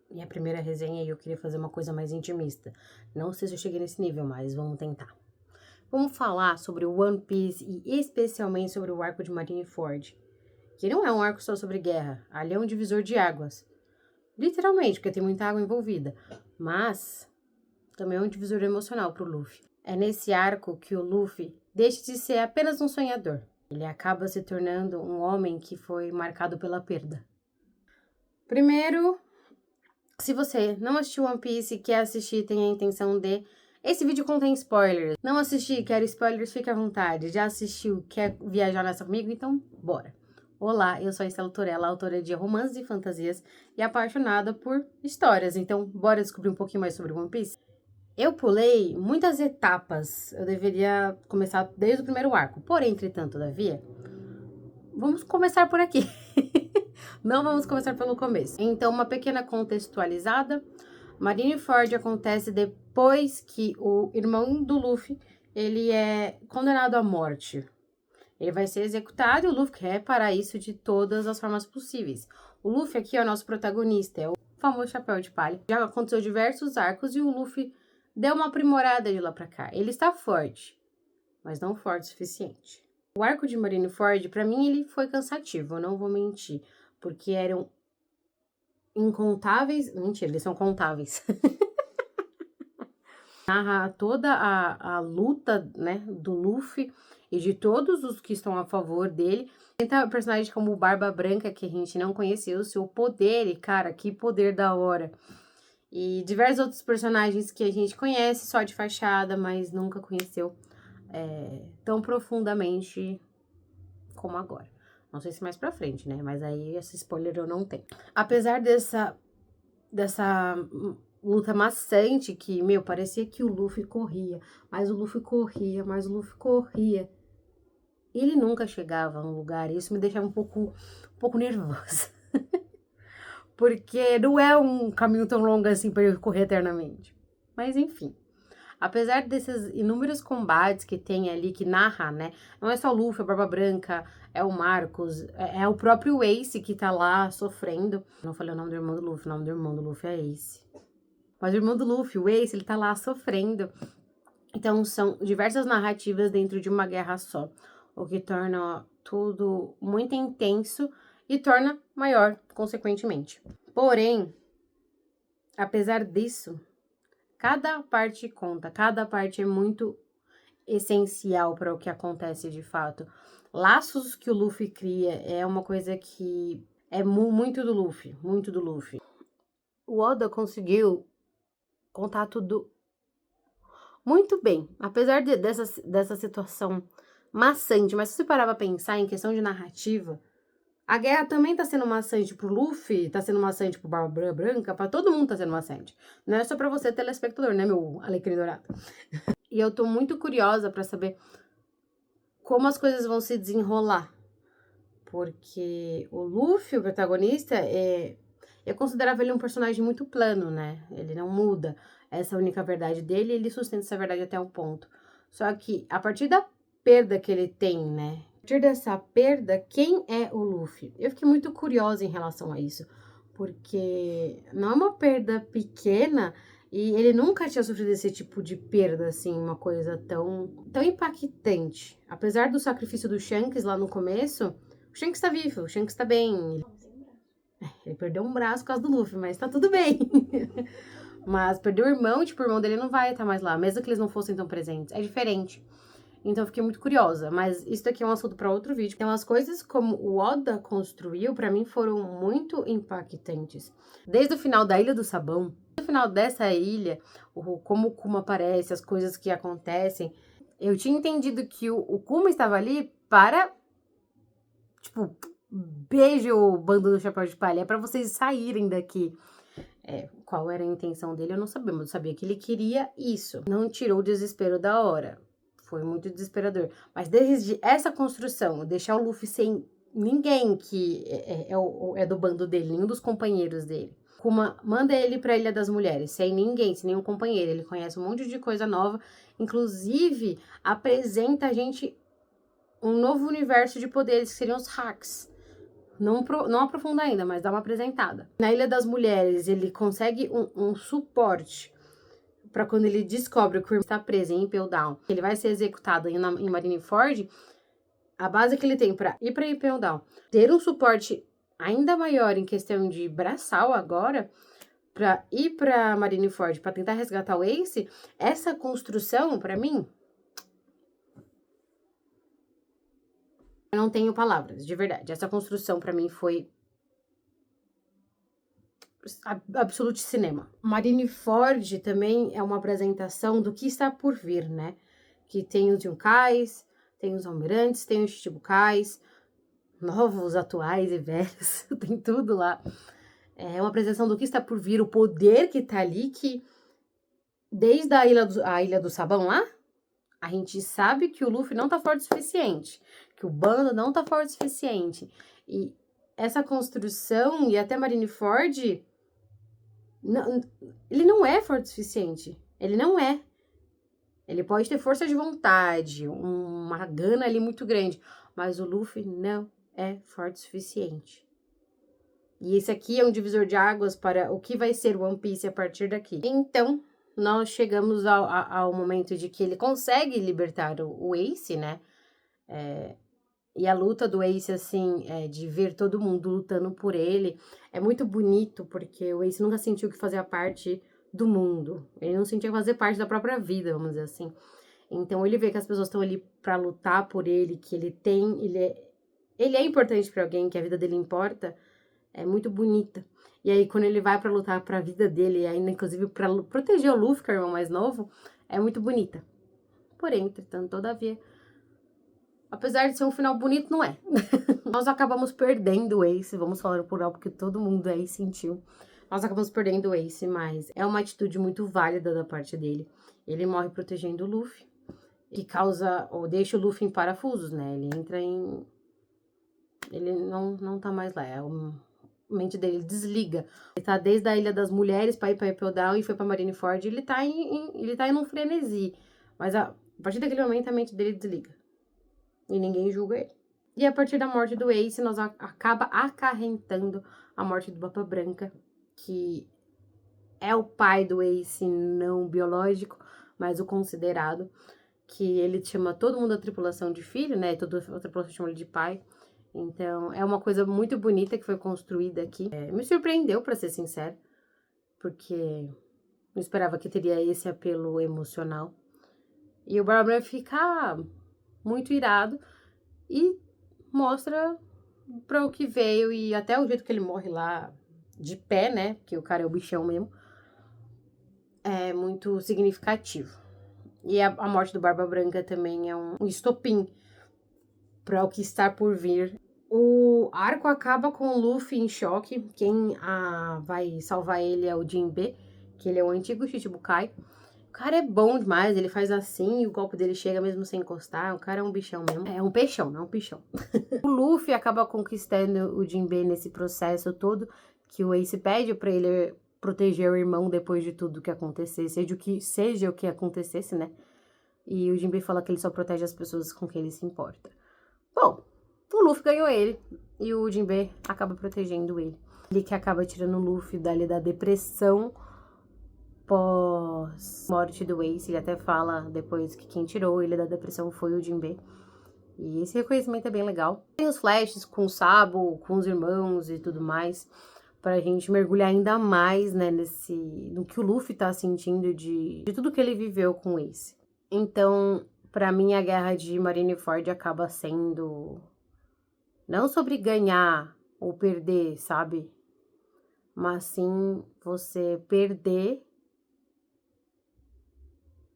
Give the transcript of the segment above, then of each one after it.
minha primeira resenha e eu queria fazer uma coisa mais intimista. Não sei se eu cheguei nesse nível, mas vamos tentar. Vamos falar sobre o One Piece e especialmente sobre o arco de Marineford, que não é um arco só sobre guerra, ali é um divisor de águas. Literalmente, porque tem muita água envolvida, mas também é um divisor emocional pro Luffy. É nesse arco que o Luffy deixa de ser apenas um sonhador. Ele acaba se tornando um homem que foi marcado pela perda. Primeiro, se você não assistiu One Piece e quer assistir, tem a intenção de... Esse vídeo contém spoilers. Não assisti, quero spoilers, fique à vontade. Já assistiu, quer viajar nessa comigo? Então, bora. Olá, eu sou a Estela Torella, autora de romances e fantasias e apaixonada por histórias. Então, bora descobrir um pouquinho mais sobre One Piece? Eu pulei muitas etapas. Eu deveria começar desde o primeiro arco. Porém, entretanto, todavia, vamos começar por aqui. Não vamos começar pelo começo. Então, uma pequena contextualizada. Marineford acontece depois que o irmão do Luffy, ele é condenado à morte. Ele vai ser executado e o Luffy quer parar isso de todas as formas possíveis. O Luffy aqui é o nosso protagonista, é o famoso chapéu de palha. Já aconteceu diversos arcos e o Luffy deu uma aprimorada de lá pra cá. Ele está forte, mas não forte o suficiente. O arco de Marineford, pra mim, ele foi cansativo, eu não vou mentir. Porque eram incontáveis... Mentira, eles são contáveis. Narra toda a luta, né, do Luffy e de todos os que estão a favor dele. Tem personagens como o Barba Branca, que a gente não conheceu, o seu poder, e cara, que poder da hora. E diversos outros personagens que a gente conhece só de fachada, mas nunca conheceu tão profundamente como agora. Não sei se mais pra frente, né? Mas aí esse spoiler eu não tenho. Apesar dessa luta maçante que, meu, parecia que o Luffy corria. Mas o Luffy corria, mas o Luffy corria. Ele nunca chegava no lugar. E isso me deixava um pouco nervosa. Porque não é um caminho tão longo assim pra eu correr eternamente. Mas enfim. Apesar desses inúmeros combates que tem ali, que narra, né? Não é só o Luffy, a Barba Branca, é o Marcos, é o próprio Ace que tá lá sofrendo. Não falei o nome do irmão do Luffy, o nome do irmão do Luffy é Ace. Mas o irmão do Luffy, o Ace, ele tá lá sofrendo. Então são diversas narrativas dentro de uma guerra só. O que torna tudo muito intenso e torna maior, consequentemente. Porém, apesar disso... Cada parte conta, cada parte é muito essencial para o que acontece de fato. Laços que o Luffy cria é uma coisa que é muito do Luffy, muito do Luffy. O Oda conseguiu contar tudo muito bem, apesar dessa situação maçante, mas se você parar pra pensar em questão de narrativa, a guerra também tá sendo maçante pro Luffy, tá sendo maçante pro Barba Branca, pra todo mundo tá sendo maçante. Não é só pra você, telespectador, né, meu alecrim dourado? E eu tô muito curiosa pra saber como as coisas vão se desenrolar. Porque o Luffy, o protagonista, eu considerava ele um personagem muito plano, né? Ele não muda essa única verdade dele, ele sustenta essa verdade até um ponto. Só que, a partir da perda que ele tem, né? A partir dessa perda, quem é o Luffy? Eu fiquei muito curiosa em relação a isso, porque não é uma perda pequena e ele nunca tinha sofrido esse tipo de perda, assim, uma coisa tão impactante. Apesar do sacrifício do Shanks lá no começo, o Shanks tá vivo, o Shanks tá bem. Ele perdeu um braço por causa do Luffy, mas tá tudo bem. Mas perdeu o irmão, tipo, o irmão dele não vai estar mais lá, mesmo que eles não fossem tão presentes. É diferente. Então eu fiquei muito curiosa, mas isso daqui é um assunto para outro vídeo. Então as coisas como o Oda construiu, para mim, foram muito impactantes. Desde o final da Ilha do Sabão, no final dessa ilha, como o Kuma aparece, as coisas que acontecem, eu tinha entendido que o Kuma estava ali para, tipo, beijo o bando do Chapéu de Palha, é para vocês saírem daqui. Qual era a intenção dele, eu não sabia, mas eu sabia que ele queria isso. Não tirou o desespero da hora. Foi muito desesperador. Mas desde essa construção, deixar o Luffy sem ninguém que é do bando dele, nenhum dos companheiros dele. Kuma manda ele pra Ilha das Mulheres, sem ninguém, sem nenhum companheiro. Ele conhece um monte de coisa nova. Inclusive, apresenta a gente um novo universo de poderes, que seriam os hacks. Não aprofunda ainda, mas dá uma apresentada. Na Ilha das Mulheres, ele consegue um suporte para quando ele descobre que o irmão está preso em Impel Down, ele vai ser executado em Marineford. A base que ele tem para ir para Impel Down, ter um suporte ainda maior em questão de braçal agora, para ir para Marineford, para tentar resgatar o Ace, essa construção, para mim, eu não tenho palavras, de verdade. Essa construção, para mim, foi absolute cinema. Marineford também é uma apresentação do que está por vir, né? Que tem os Yonkais, tem os Almirantes, tem os Chichibukais, novos, atuais e velhos, tem tudo lá. É uma apresentação do que está por vir, o poder que tá ali, que desde a Ilha do Sabão lá, a gente sabe que o Luffy não tá forte o suficiente, que o bando não tá forte o suficiente. E essa construção, e até Marineford, ele não é forte o suficiente. Ele não é. Ele pode ter força de vontade, uma gana ali muito grande, mas o Luffy não é forte o suficiente. E esse aqui é um divisor de águas para o que vai ser o One Piece a partir daqui. Então, nós chegamos ao momento de que ele consegue libertar o Ace, né? E a luta do Ace, assim, de ver todo mundo lutando por ele, é muito bonito, porque o Ace nunca sentiu que fazia parte do mundo. Ele não sentia fazer parte da própria vida, vamos dizer assim. Então, ele vê que as pessoas estão ali pra lutar por ele, que ele é importante pra alguém, que a vida dele importa, é muito bonita. E aí, quando ele vai pra lutar pra vida dele, ainda inclusive pra proteger o Luffy, que é o irmão mais novo, é muito bonita. Porém, entretanto, todavia, apesar de ser um final bonito, não é. Nós acabamos perdendo o Ace, vamos falar por algo que todo mundo aí sentiu. Nós acabamos perdendo o Ace, mas é uma atitude muito válida da parte dele. Ele morre protegendo o Luffy, que causa, ou deixa o Luffy em parafusos, né? Ele entra em... Ele não tá mais lá, a mente dele desliga. Ele tá desde a Ilha das Mulheres pra ir pra Impel Down e foi pra Marineford. Ele tá em um frenesi. Mas a partir daquele momento a mente dele desliga. E ninguém julga ele. E a partir da morte do Ace, nós acaba acarretando a morte do Barba Branca, que é o pai do Ace, não biológico, mas o considerado, que ele chama todo mundo da tripulação de filho, né? Toda a tripulação chama ele de pai. Então, é uma coisa muito bonita que foi construída aqui. Me surpreendeu, pra ser sincero, porque não esperava que teria esse apelo emocional. E o Barba Branca fica muito irado e mostra para o que veio e até o jeito que ele morre lá de pé, né? Porque o cara é o bichão mesmo. É muito significativo. E a morte do Barba Branca também é um estopim para o que está por vir. O arco acaba com o Luffy em choque. Quem vai salvar ele é o Jinbe, que ele é o antigo Chichibukai. O cara é bom demais, ele faz assim e o golpe dele chega mesmo sem encostar. O cara é um bichão mesmo. É um peixão, não é um pichão. O Luffy acaba conquistando o Jinbe nesse processo todo, que o Ace pede pra ele proteger o irmão depois de tudo que acontecesse, seja o que acontecesse, né? E o Jinbe fala que ele só protege as pessoas com quem ele se importa. Bom, o Luffy ganhou ele e o Jinbe acaba protegendo ele. Ele que acaba tirando o Luffy dali da depressão pós-morte do Ace. Ele até fala depois que quem tirou ele da depressão foi o Jinbe. E esse reconhecimento é bem legal. Tem os flashes com o Sabo, com os irmãos e tudo mais, pra gente mergulhar ainda mais, né, no que o Luffy tá sentindo de tudo que ele viveu com o Ace. Então, pra mim, a guerra de Marineford acaba sendo não sobre ganhar ou perder, sabe? Mas sim você perder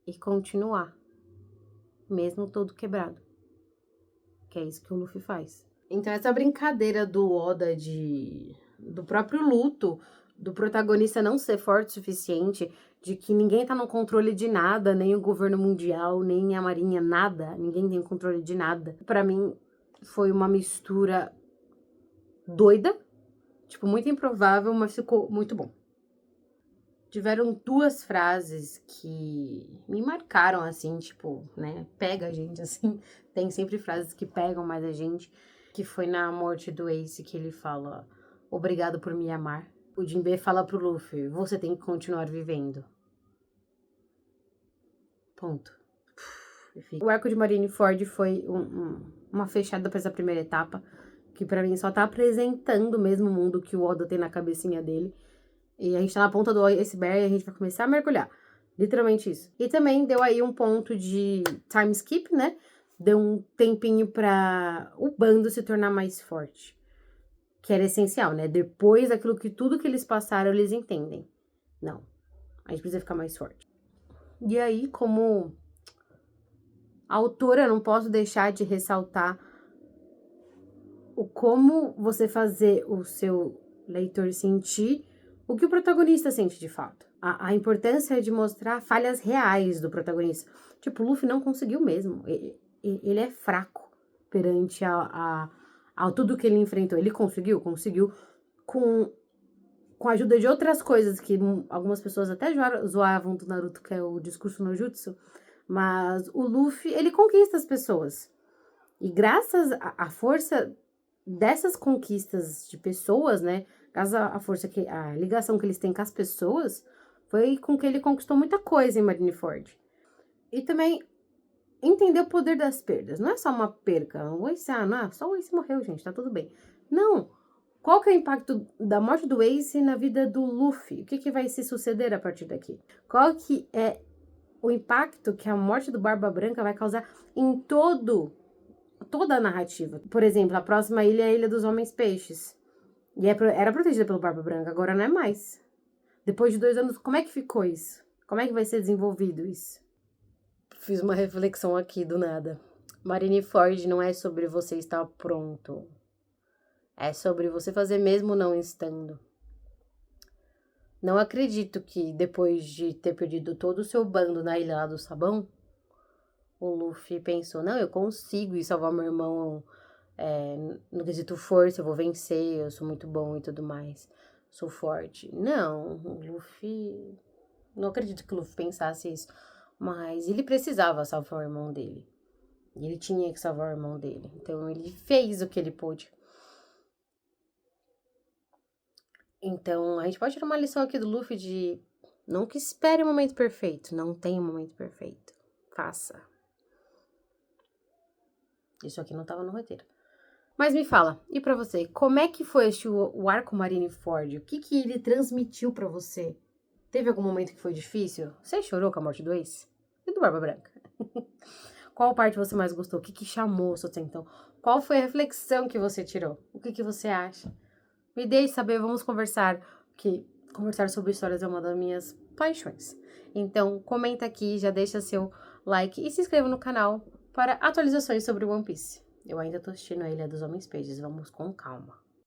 e continuar, mesmo todo quebrado. Que é isso que o Luffy faz. Então, essa brincadeira do Oda do próprio luto, do protagonista não ser forte o suficiente, de que ninguém tá no controle de nada, nem o governo mundial, nem a marinha, nada. Ninguém tem controle de nada. Pra mim, foi uma mistura doida, tipo, muito improvável, mas ficou muito bom. Tiveram duas frases que me marcaram, assim, tipo, né, pega a gente, assim. Tem sempre frases que pegam mais a gente. Que foi na morte do Ace que ele fala: obrigado por me amar. O Jinbe fala pro Luffy: você tem que continuar vivendo. Ponto. Enfim. O arco de Marineford foi uma fechada pra essa primeira etapa, que pra mim só tá apresentando o mesmo mundo que o Oda tem na cabecinha dele. E a gente tá na ponta do iceberg e a gente vai começar a mergulhar. Literalmente isso. E também deu aí um ponto de time skip, né? Deu um tempinho pra o bando se tornar mais forte. Que era essencial, né? Depois daquilo que tudo que eles passaram, eles entendem. Não. A gente precisa ficar mais forte. E aí, como autora, não posso deixar de ressaltar o como você fazer o seu leitor sentir o que o protagonista sente de fato. A importância de mostrar falhas reais do protagonista. Tipo, o Luffy não conseguiu mesmo. Ele é fraco perante a tudo que ele enfrentou. Ele conseguiu com a ajuda de outras coisas que algumas pessoas até zoavam do Naruto, que é o discurso no jutsu. Mas o Luffy, ele conquista as pessoas. E graças à força dessas conquistas de pessoas, né? Graças à força a ligação que eles têm com as pessoas, foi com que ele conquistou muita coisa em Marineford. E também entender o poder das perdas. Não é só uma perca. O Ace, não, só o Ace morreu, gente, tá tudo bem. Não. Qual que é o impacto da morte do Ace na vida do Luffy? O que vai se suceder a partir daqui? Qual que é o impacto que a morte do Barba Branca vai causar em toda a narrativa? Por exemplo, a próxima ilha é a Ilha dos Homens Peixes. E era protegida pelo Barba Branca, agora não é mais. Depois de 2 anos, como é que ficou isso? Como é que vai ser desenvolvido isso? Fiz uma reflexão aqui do nada. Marineford não é sobre você estar pronto. É sobre você fazer mesmo não estando. Não acredito que depois de ter perdido todo o seu bando na Ilha lá do Sabão, o Luffy pensou, não, eu consigo ir salvar meu irmão no quesito força, eu vou vencer, eu sou muito bom e tudo mais. Sou forte. Não, o Luffy... Não acredito que o Luffy pensasse isso. Mas ele precisava salvar o irmão dele. E ele tinha que salvar o irmão dele. Então ele fez o que ele pôde. Então a gente pode tirar uma lição aqui do Luffy de... Não que espere o momento perfeito. Não tem um momento perfeito. Faça. Isso aqui não tava no roteiro. Mas me fala, e pra você, como é que foi o arco Marineford? O que ele transmitiu pra você? Teve algum momento que foi difícil? Você chorou com a morte do Ace? E do Barba Branca? Qual parte você mais gostou? O que chamou sua atenção? Qual foi a reflexão que você tirou? O que você acha? Me deixe saber, vamos conversar. Porque conversar sobre histórias é uma das minhas paixões. Então, comenta aqui, já deixa seu like e se inscreva no canal para atualizações sobre o One Piece. Eu ainda tô assistindo a Ilha dos Homens Peixes, vamos com calma.